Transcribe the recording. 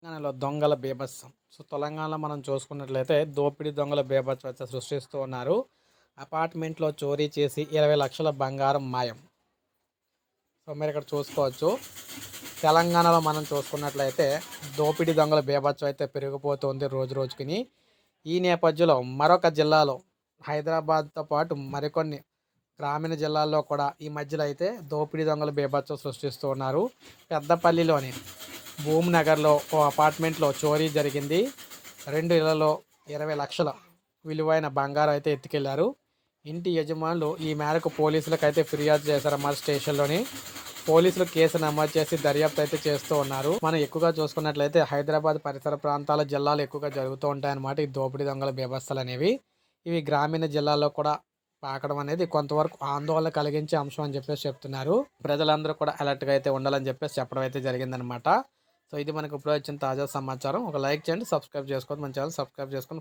తెలంగాణలో దొంగల బీభత్సం. తెలంగాణలో మనం చూసుకున్నట్లయితే దోపిడీ దొంగల బీభత్సం అయితే సృష్టిస్తూ ఉన్నారు. అపార్ట్మెంట్‌లో చోరీ చేసి 20,00,000 బంగారం మాయం. మీరిక్కడ చూసుకోవచ్చు. తెలంగాణలో మనం చూసుకున్నట్లయితే దోపిడీ దొంగల బీభత్సం అయితే పెరిగిపోతుంది రోజు రోజుకిని. ఈ నేపథ్యంలో మరొక జిల్లాలో హైదరాబాద్‌తో పాటు మరికొన్ని గ్రామీణ జిల్లాల్లో కూడా ఈ మధ్యలో అయితే దోపిడీ దొంగల బీభత్సం సృష్టిస్తూ ఉన్నారు. పెద్దపల్లిలోని భూమినగర్‌లో ఓ అపార్ట్మెంట్‌లో చోరీ జరిగింది. 2 ఇళ్లలో 20,00,000 విలువైన బంగారం అయితే ఎత్తుకెళ్లారు. ఇంటి యజమానులు ఈ మేరకు పోలీసులకైతే ఫిర్యాదు చేశారన్నమాట స్టేషన్‌లోని. పోలీసులు కేసు నమోదు చేసి దర్యాప్తు అయితే చేస్తూ ఉన్నారు. మనం ఎక్కువగా చూసుకున్నట్లయితే హైదరాబాద్ పరిసర ప్రాంతాల జిల్లాలు ఎక్కువగా జరుగుతూ ఉంటాయన్నమాట ఈ దోపిడీ దొంగల బీభత్సాలు అనేవి. ఇవి గ్రామీణ జిల్లాల్లో కూడా పాకడం అనేది కొంతవరకు ఆందోళన కలిగించే అంశం అని చెప్పేసి చెప్తున్నారు. ప్రజలందరూ కూడా అలర్ట్‌గా అయితే ఉండాలని చెప్పేసి చెప్పడం అయితే జరిగిందనమాట. ఇది మనకు ఇప్పుడు వచ్చిన తాజా సమాచారం. ఒక లైక్ చేయండి, సబ్స్క్రైబ్ చేసుకోండి. మన ఛానల్ సబ్స్క్రైబ్ చేసుకొని